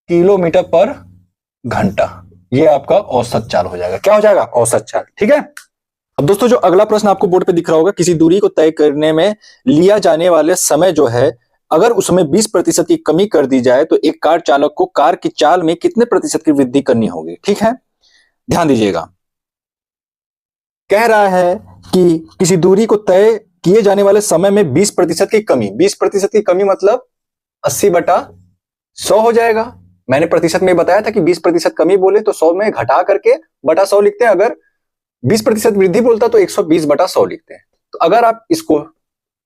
A: किलोमीटर पर घंटा। ये आपका औसत चाल हो जाएगा। क्या हो जाएगा, औसत चाल। ठीक है। अब दोस्तों जो अगला प्रश्न आपको बोर्ड पे दिख रहा होगा, किसी दूरी को तय करने में लिया जाने वाले समय जो है, अगर उसमें 20% की कमी कर दी जाए तो एक कार चालक को कार की चाल में कितने प्रतिशत की वृद्धि करनी होगी। ठीक है, ध्यान दीजिएगा। कह रहा है कि किसी दूरी को तय किए जाने वाले समय में 20% की कमी। 20% की कमी मतलब 80/100 हो जाएगा। मैंने प्रतिशत में बताया था कि 20% कमी बोले तो 100 में घटा करके बटा 100 लिखते हैं। अगर 20% वृद्धि बोलता तो 120/100 लिखते हैं। तो अगर आप इसको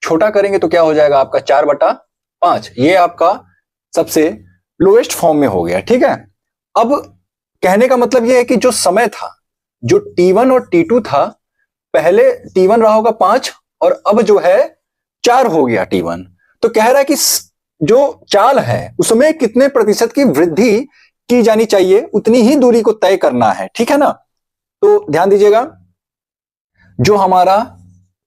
A: छोटा करेंगे तो क्या हो जाएगा आपका 4/5। ये आपका सबसे लोएस्ट फॉर्म में हो गया। ठीक है। अब कहने का मतलब यह है कि जो समय था, जो T1 और T2 था, पहले T1 रहा होगा 5 और अब जो है 4 हो गया T1। तो कह रहा है कि जो चाल है उसमें कितने प्रतिशत की वृद्धि की जानी चाहिए, उतनी ही दूरी को तय करना है। ठीक है ना। तो ध्यान दीजिएगा, जो हमारा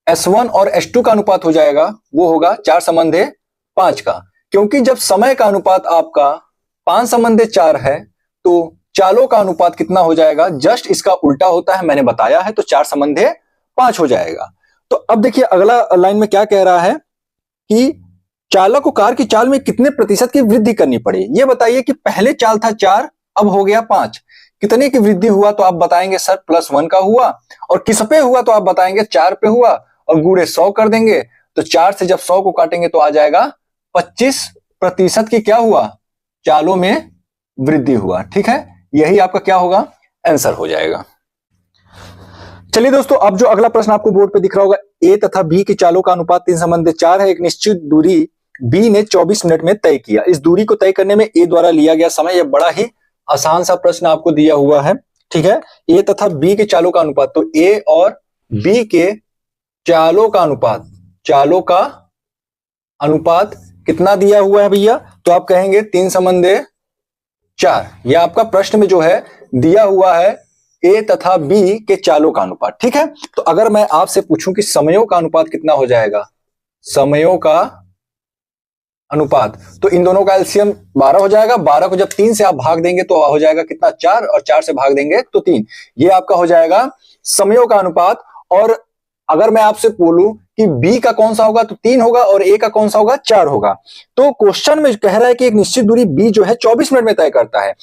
A: S1 और S2 का अनुपात हो जाएगा वो होगा 4:5 का, क्योंकि जब समय का अनुपात आपका 5:4 है तो चालों का अनुपात कितना हो जाएगा, जस्ट इसका उल्टा होता है। मैंने बताया है, तो 4:5 हो जाएगा। तो अब देखिए अगला लाइन में क्या कह रहा है कि चालक को कार की चाल में कितने प्रतिशत की वृद्धि करनी पड़े। ये बताइए कि पहले चाल था 4, अब हो गया 5, कितने की वृद्धि हुआ, तो आप बताएंगे सर +1 का हुआ। और किस पे हुआ, तो आप बताएंगे 4 पे हुआ और गुणे 100 कर देंगे। तो 4 से जब 100 को काटेंगे तो आ जाएगा 25% की क्या हुआ, चालों में वृद्धि हुआ। ठीक है, यही आपका क्या होगा, आंसर हो जाएगा। चलिए दोस्तों, अब जो अगला प्रश्न आपको बोर्ड पे दिख रहा होगा, ए तथा बी की चालों का अनुपात 3:4 है। एक निश्चित दूरी बी ने 24 मिनट में तय किया। इस दूरी को तय करने में ए द्वारा लिया गया समय। यह बड़ा ही आसान सा प्रश्न आपको दिया हुआ है। ठीक है, ए तथा बी के चालों का अनुपात, तो ए और बी के चालों का अनुपात कितना दिया हुआ है भैया, तो आप कहेंगे 3:4। यह आपका प्रश्न में जो है दिया हुआ है ए तथा बी के चालों का अनुपात। ठीक है, तो अगर मैं आपसे पूछूं कि समयों का अनुपात कितना हो जाएगा, समयों का अनुपात, तो इन दोनों का एलसीएम 12 हो जाएगा। 12 को जब 3 से आप भाग देंगे तो हो जाएगा कितना, 4, और 4 से भाग देंगे तो 3। ये आपका हो जाएगा समयों का अनुपात। और अगर मैं आपसे बोलूं कि बी का कौन सा होगा, तो 3 होगा, और ए का कौन सा होगा, 4 होगा। तो क्वेश्चन में कह रहा है कि एक निश्चित दूरी बी जो है 24 मिनट में तय करता है।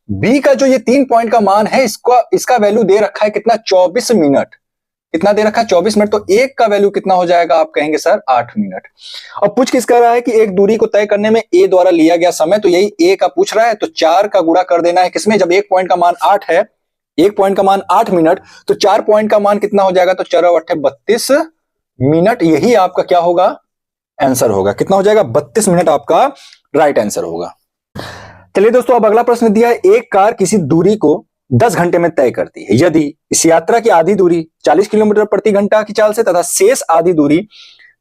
A: बी का जो ये 3 पॉइंट का मान है, इसका वैल्यू दे रखा है कितना, 24 मिनट। कितना दे रखा है, 24 मिनट। तो एक का वैल्यू कितना हो जाएगा, आप कहेंगे सर 8 मिनट। अब पूछ किस कह रहा है कि एक दूरी को तय करने में ए द्वारा लिया गया समय, तो यही ए का पूछ रहा है। तो 4 का गुणा कर देना है किसमें, जब एक पॉइंट का मान 8 है, एक पॉइंट का मान 8 मिनट, तो 4 पॉइंट का मान कितना हो जाएगा, तो 4 और 8 32 मिनट। यही आपका क्या होगा, आंसर होगा। कितना हो जाएगा, 32 मिनट आपका राइट आंसर होगा। चलिए दोस्तों, अब अगला प्रश्न दिया है, एक कार किसी दूरी को 10 घंटे में तय करती है। यदि इस यात्रा की आधी दूरी 40 किलोमीटर प्रति घंटा की चाल से तथा शेष आधी दूरी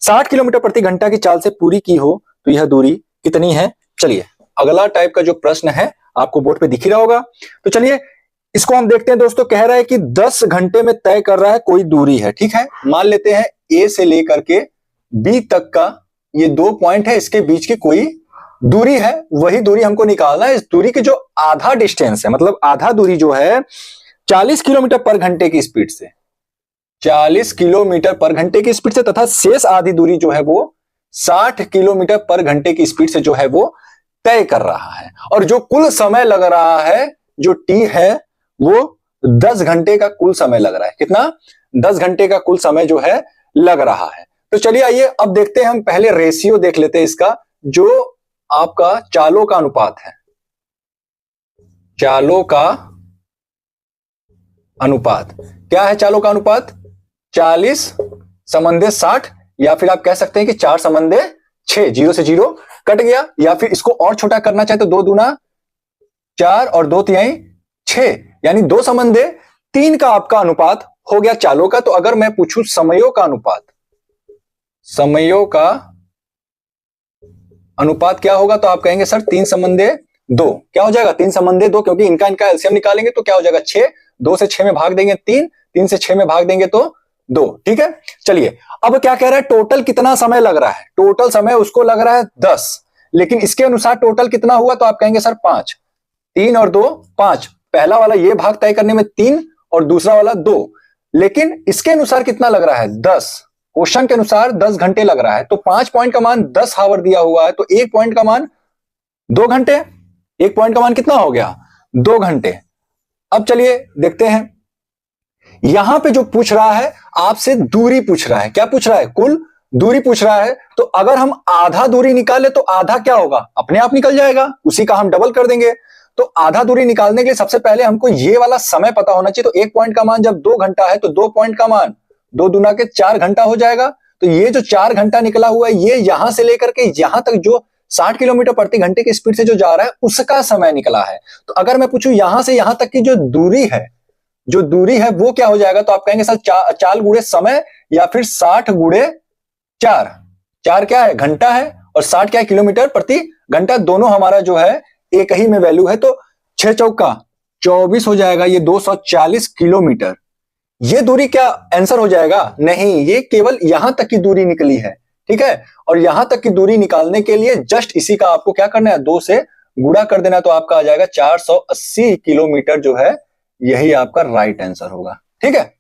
A: 60 किलोमीटर प्रति घंटा की चाल से पूरी की हो, तो यह दूरी कितनी है। चलिए अगला टाइप का जो प्रश्न है आपको बोर्ड पे दिख ही रहा होगा। तो चलिए इसको हम देखते हैं दोस्तों। कह रहा है कि 10 घंटे में तय कर रहा है कोई दूरी है। ठीक है, मान लेते हैं ए से लेकर के बी तक का ये 2 पॉइंट है, इसके बीच की कोई दूरी है, वही दूरी हमको निकालना है। इस दूरी की जो आधा डिस्टेंस है, मतलब आधा दूरी जो है 40 किलोमीटर पर घंटे की स्पीड से, 40 किलोमीटर पर घंटे की स्पीड से, तथा शेष आधी दूरी जो है वो 60 किलोमीटर पर घंटे की स्पीड से जो है वो तय कर रहा है। और जो कुल समय लग रहा है, जो टी है, वो 10 घंटे का कुल समय लग रहा है। कितना, 10 घंटे का कुल समय जो है लग रहा है। तो चलिए आइए अब देखते हैं, हम पहले रेशियो देख लेते हैं इसका। जो आपका चालों का अनुपात है, चालों का अनुपात। क्या है चालों का अनुपात? 40 समंदे 60, या फिर आप कह सकते हैं कि 4 समंदे 6, 0 से 0 कट गया, या फिर इसको और छोटा करना चाहे तो 2 दूना 4 और 2 तिहाई 6, यानी 2 समंदे 3 का आपका अनुपात हो गया चालों का। तो अगर मैं पूछूं समयों का अनुपात, समयों का अनुपात क्या होगा, तो आप कहेंगे सर 3 समंदे 2। क्या हो जाएगा? 3 समंदे 2, क्योंकि इनका एलसीएम निकालेंगे तो क्या हो जाएगा? 6, 2 से 6 में भाग देंगे 3, 3 से 6 में भाग देंगे तो 2। ठीक है, चलिए अब क्या कह रहा है, टोटल कितना समय लग रहा है? टोटल समय उसको लग रहा है 10, लेकिन इसके अनुसार टोटल कितना हुआ, तो आप कहेंगे सर 5। 3 और 2 5, पहला वाला ये भाग तय करने में 3 और दूसरा वाला 2, लेकिन इसके अनुसार कितना लग रहा है? 10। क्वेश्चन के अनुसार 10 घंटे लग रहा है, तो 5 पॉइंट का मान 10 हावर दिया हुआ है, तो 1 पॉइंट का मान 2 घंटे। 1 पॉइंट का मान कितना हो गया? 2 घंटे। अब चलिए देखते हैं, यहां पे जो पूछ रहा है आपसे दूरी पूछ रहा है। क्या पूछ रहा है? कुल दूरी पूछ रहा है। तो अगर हम आधा दूरी निकाले तो आधा क्या होगा? अपने आप निकल जाएगा, उसी का हम डबल कर देंगे। तो आधा दूरी निकालने के लिए सबसे पहले हमको ये वाला समय पता होना चाहिए। तो 1 पॉइंट का मान जब 2 घंटा है तो 2 पॉइंट का मान 2 दूना के 4 घंटा हो जाएगा। तो ये जो 4 घंटा निकला हुआ है, ये यहां से लेकर के यहां तक जो 60 किलोमीटर प्रति घंटे की स्पीड से जो जा रहा है उसका समय निकला है। तो अगर मैं पूछूं यहां से यहां तक की जो दूरी है, जो दूरी है वो क्या हो जाएगा, तो आप कहेंगे सर 4 गुणे समय, या फिर 60 गुणे 4। 4 क्या है? घंटा है, और 60 क्या है? किलोमीटर प्रति घंटा। दोनों हमारा जो है एक ही में वैल्यू है, तो 6 चौका 24 हो जाएगा, ये 240 किलोमीटर। ये दूरी क्या आंसर हो जाएगा? नहीं, ये केवल यहां तक की दूरी निकली है। ठीक है, और यहां तक की दूरी निकालने के लिए जस्ट इसी का आपको क्या करना है? 2 से गुणा कर देना, तो आपका आ जाएगा 480 किलोमीटर जो है, यही आपका राइट आंसर होगा। ठीक है,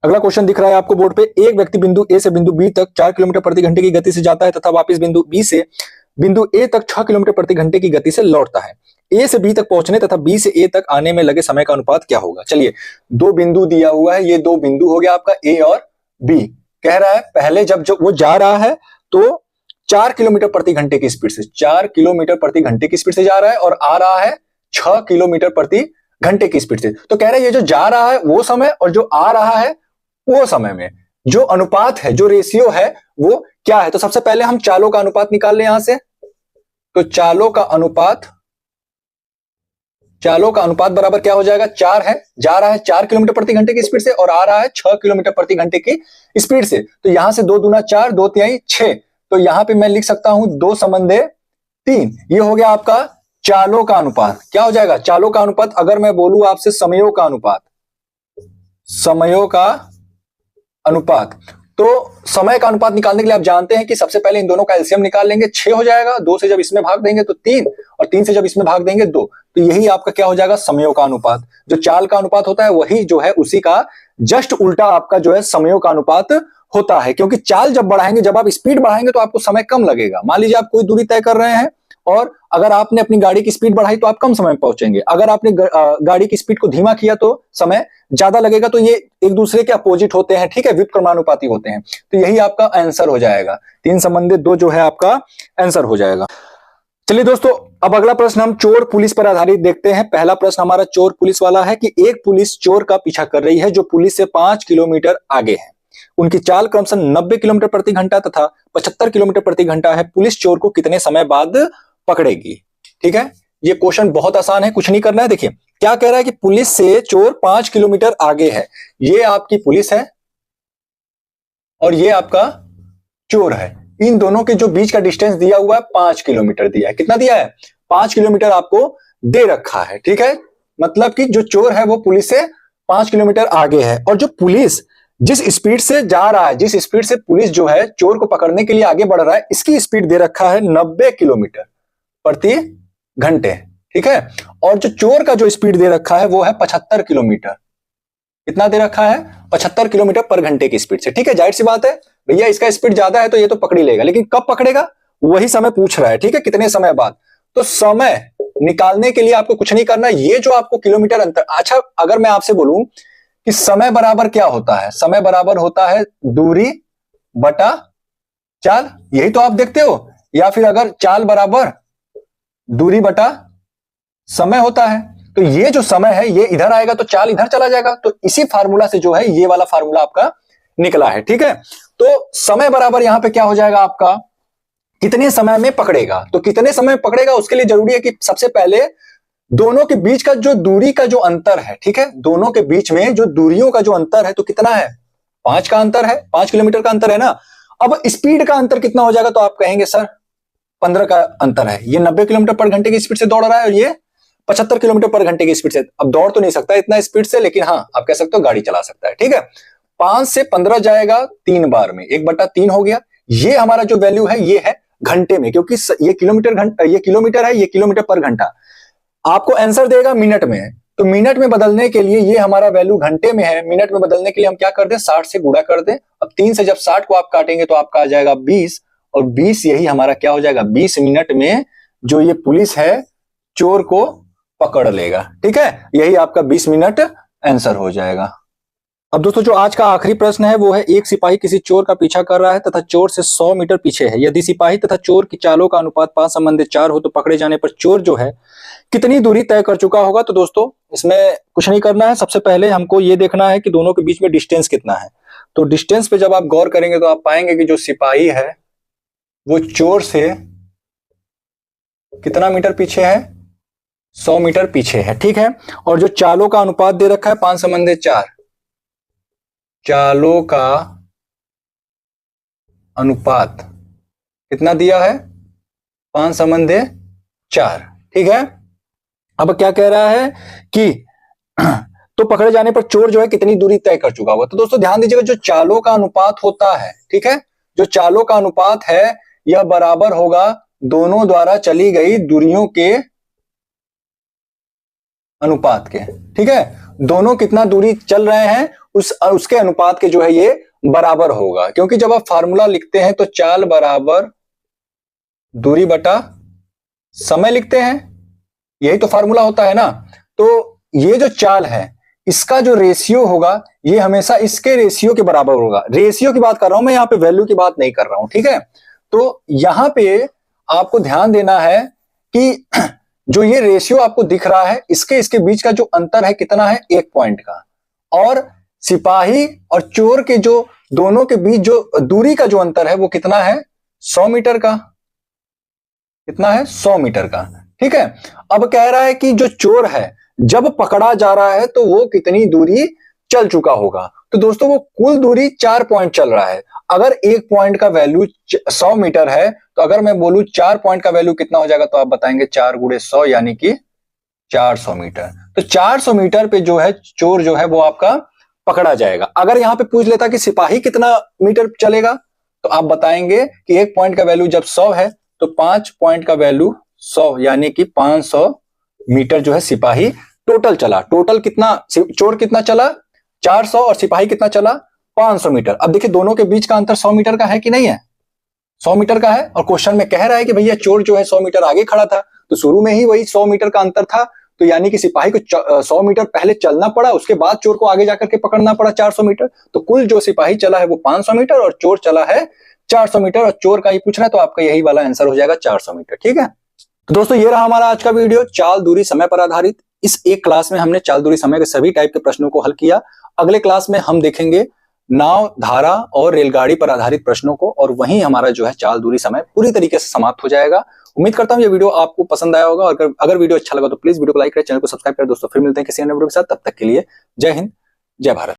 A: अगला क्वेश्चन दिख रहा है आपको बोर्ड पे। एक व्यक्ति बिंदु ए से बिंदु बी तक 4 किलोमीटर प्रति घंटे की गति से जाता है तथा वापस बिंदु बी से बिंदु ए तक 6 किलोमीटर प्रति घंटे की गति से लौटता है। ए से बी तक पहुंचने तथा बी से ए तक आने में लगे समय का अनुपात क्या होगा? चलिए, 2 बिंदु दिया हुआ है, ये 2 बिंदु हो गया आपका ए और बी। कह रहा है पहले जब वो जा रहा है तो 4 किलोमीटर प्रति घंटे की स्पीड से, 4 किलोमीटर प्रति घंटे की स्पीड से जा रहा है, और आ रहा है 6 किलोमीटर प्रति घंटे की स्पीड से। तो कह रहा है ये जो जा रहा है वो समय और जो आ रहा है वो समय में जो अनुपात है, जो रेशियो है वो क्या है? तो सबसे पहले हम चालों का अनुपात निकाल लें यहां से। तो चालों का अनुपात बराबर क्या हो जाएगा? 4 है, जा रहा है 4 किलोमीटर प्रति घंटे की स्पीड से और आ रहा है 6 किलोमीटर प्रति घंटे की स्पीड से। तो यहां से 2 दूना 4, 2 तिहाई 6, तो यहां पे मैं लिख सकता हूं 2 समंदे 3। ये हो गया आपका चालों का अनुपात। क्या हो जाएगा? चालों का अनुपात। अगर मैं बोलूं आपसे समयों का अनुपात, समयों का अनुपात, तो समय का अनुपात निकालने के लिए आप जानते हैं कि सबसे पहले इन दोनों का एलसीएम निकाल लेंगे, 6 हो जाएगा। 2 से जब इसमें भाग देंगे तो 3, और 3 से जब इसमें भाग देंगे 2, तो यही आपका क्या हो जाएगा? समयों का अनुपात। जो चाल का अनुपात होता है वही जो है उसी का जस्ट उल्टा आपका जो है समयों का अनुपात होता है। क्योंकि चाल जब बढ़ाएंगे, जब आप स्पीड बढ़ाएंगे तो आपको समय कम लगेगा। मान लीजिए आप कोई दूरी तय कर रहे हैं और अगर आपने अपनी गाड़ी की स्पीड बढ़ाई तो आप कम समय में पहुंचेंगे। अगर आपने गाड़ी की स्पीड को धीमा किया तो समय ज्यादा लगेगा। तो ये एक दूसरे के अपोजिट होते हैं। ठीक है, व्युत्क्रमानुपाती होते हैं। तो यही आपका आंसर हो जाएगा। 3 समंदे 2 जो है आपका आंसर हो जाएगा। चलिए दोस्तों, अब अगला प्रश्न हम चोर पुलिस पर आधारित देखते हैं। पहला प्रश्न हमारा चोर पुलिस वाला है कि एक पुलिस चोर का पीछा कर रही है जो पुलिस से 5 किलोमीटर आगे है। उनकी चाल क्रमशः 90 किलोमीटर प्रति घंटा तथा 75 किलोमीटर प्रति घंटा है। पुलिस चोर को कितने समय बाद पकड़ेगी? ठीक है, ये क्वेश्चन बहुत आसान है, कुछ नहीं करना है। देखिए क्या कह रहा है कि पुलिस से चोर 5 किलोमीटर आगे है। ये आपकी पुलिस है और ये आपका चोर है। इन दोनों के जो बीच का डिस्टेंस दिया हुआ है 5 किलोमीटर दिया है। कितना दिया है? 5 किलोमीटर आपको दे रखा है। ठीक है, मतलब कि जो चोर है वो पुलिस से 5 किलोमीटर आगे है, और जो पुलिस जिस स्पीड से जा रहा है, जिस स्पीड से पुलिस जो है चोर को पकड़ने के लिए आगे बढ़ रहा है, इसकी स्पीड दे रखा है 90 किलोमीटर प्रति घंटे। ठीक है, और जो चोर का जो स्पीड दे रखा है वो है 75 किलोमीटर। कितना दे रखा है? 75 किलोमीटर पर घंटे की स्पीड से। ठीक है, जाहिर सी बात है भैया इसका स्पीड ज्यादा है तो ये तो पकड़ ही लेगा, लेकिन कब पकड़ेगा वही समय पूछ रहा है। ठीक है, कितने समय बाद? तो समय निकालने के लिए आपको कुछ नहीं करना, ये जो आपको किलोमीटर अंतर। अच्छा, अगर मैं आपसे बोलूं कि समय बराबर क्या होता है? समय बराबर होता है दूरी बटा चाल, यही तो आप देखते हो। या फिर अगर चाल बराबर दूरी बटा समय होता है। तो ये जो समय है ये इधर आएगा तो चाल इधर चला जाएगा। तो इसी फार्मूला से जो है ये वाला फार्मूला आपका निकला है। ठीक है, तो समय बराबर यहां पे क्या हो जाएगा आपका, कितने समय में पकड़ेगा। तो कितने समय में पकड़ेगा उसके लिए जरूरी है कि सबसे पहले दोनों के बीच का जो दूरी का जो अंतर है, ठीक है, दोनों के बीच में जो दूरियों का जो अंतर है तो कितना है, 5 का अंतर है, 5 किलोमीटर का अंतर है ना। अब स्पीड का अंतर कितना हो जाएगा, तो आप कहेंगे सर 15 का अंतर है। ये 90 किलोमीटर पर घंटे की स्पीड से दौड़ रहा है और ये 75 किलोमीटर पर घंटे की स्पीड से। अब दौड़ तो नहीं सकता इतना स्पीड से, लेकिन हाँ आप कह सकते हो गाड़ी चला सकता है। ठीक है, 5 से 15 जाएगा 3 बार में, 1/3 हो गया। ये हमारा जो वैल्यू है ये है घंटे में, क्योंकि ये किलोमीटर है, ये किलोमीटर पर घंटा। आपको आंसर देगा मिनट में, तो मिनट में बदलने के लिए ये हमारा वैल्यू घंटे में है, मिनट में बदलने के लिए हम क्या कर दें, 60 से गुणा कर दें। अब 3 से जब 60 को आप काटेंगे तो आपका आ जाएगा 20, और 20 यही हमारा क्या हो जाएगा, 20 मिनट में जो ये पुलिस है चोर को पकड़ लेगा। ठीक है, यही आपका 20 मिनट आंसर हो जाएगा। अब दोस्तों जो आज का आखिरी प्रश्न है वो है, एक सिपाही किसी चोर का पीछा कर रहा है तथा चोर से 100 मीटर पीछे है। यदि सिपाही तथा चोर की चालों का अनुपात 5 संबंधित 4 हो तो पकड़े जाने पर चोर जो है कितनी दूरी तय कर चुका होगा। तो दोस्तों इसमें कुछ नहीं करना है, सबसे पहले हमको ये देखना है कि दोनों के बीच में डिस्टेंस कितना है। तो डिस्टेंस पे जब आप गौर करेंगे तो आप पाएंगे कि जो सिपाही है वो चोर से कितना मीटर पीछे है, 100 मीटर पीछे है। ठीक है, और जो चालों का अनुपात दे रखा है 5 संबंधित 4, चालों का अनुपात कितना दिया है, 5 संबंधित 4। ठीक है, अब क्या कह रहा है कि तो पकड़े जाने पर चोर जो है कितनी दूरी तय कर चुका होगा। तो दोस्तों ध्यान दीजिएगा, जो चालों का अनुपात होता है, ठीक है, जो चालों का अनुपात है यह बराबर होगा दोनों द्वारा चली गई दूरियों के अनुपात के। ठीक है, दोनों कितना दूरी चल रहे हैं उसके अनुपात के जो है ये बराबर होगा, क्योंकि जब आप फार्मूला लिखते हैं तो चाल बराबर दूरी बटा समय लिखते हैं, यही तो फार्मूला होता है ना। तो ये जो चाल है इसका जो रेशियो होगा ये हमेशा इसके रेशियो के बराबर होगा। रेशियो की बात कर रहा हूं मैं, यहां पे वैल्यू की बात नहीं कर रहा हूं। ठीक है, तो यहां पे आपको ध्यान देना है कि जो ये रेशियो आपको दिख रहा है इसके बीच का जो अंतर है कितना है, 1 पॉइंट का। और सिपाही और चोर के जो दोनों के बीच जो दूरी का जो अंतर है वो कितना है, 100 मीटर का। कितना है, 100 मीटर का। ठीक है, अब कह रहा है कि जो चोर है जब पकड़ा जा रहा है तो वो कितनी दूरी चल चुका होगा। तो दोस्तों वो कुल दूरी 4 पॉइंट चल रहा है। अगर 1 पॉइंट का वैल्यू 100 मीटर है तो अगर मैं बोलूं 4 पॉइंट का वैल्यू कितना हो जाएगा, तो आप बताएंगे 4 गुणे 100 यानी कि 400 मीटर। तो 400 मीटर पे जो है चोर जो है वो आपका पकड़ा जाएगा। अगर यहां पे पूछ लेता कि सिपाही कितना मीटर चलेगा, तो आप बताएंगे कि 1 पॉइंट का वैल्यू जब 100 है तो 5 पॉइंट का वैल्यू 100 यानी कि 500 मीटर जो है सिपाही टोटल चला। टोटल कितना, चोर कितना चला 400 और सिपाही कितना चला 500 मीटर। अब देखिए दोनों के बीच का अंतर 100 मीटर का है कि नहीं है, 100 मीटर का है। और क्वेश्चन में कह रहा है कि भैया चोर जो है 100 मीटर आगे खड़ा था, तो शुरू में ही वही 100 मीटर का अंतर था। तो यानी कि सिपाही को 100 मीटर पहले चलना पड़ा, उसके बाद चोर को आगे जाकर के पकड़ना पड़ा 400 मीटर। तो कुल जो सिपाही चला है वो 500 मीटर और चोर चला है 400 मीटर, और चोर का ही पूछ रहा है तो आपका यही वाला आंसर हो जाएगा 400 मीटर। ठीक है, तो दोस्तों ये रहा हमारा आज का वीडियो, चाल दूरी समय पर आधारित। इस एक क्लास में हमने चाल दूरी समय के सभी टाइप के प्रश्नों को हल किया। अगले क्लास में हम देखेंगे नाव, धारा और रेलगाड़ी पर आधारित प्रश्नों को, और वहीं हमारा जो है चाल दूरी समय पूरी तरीके से समाप्त हो जाएगा। उम्मीद करता हूं ये वीडियो आपको पसंद आया होगा, और अगर वीडियो अच्छा लगा तो प्लीज वीडियो को लाइक करें, चैनल को सब्सक्राइब करें। दोस्तों फिर मिलते हैं किसी अन्य वीडियो के साथ, तब तक के लिए जय हिंद, जय भारत।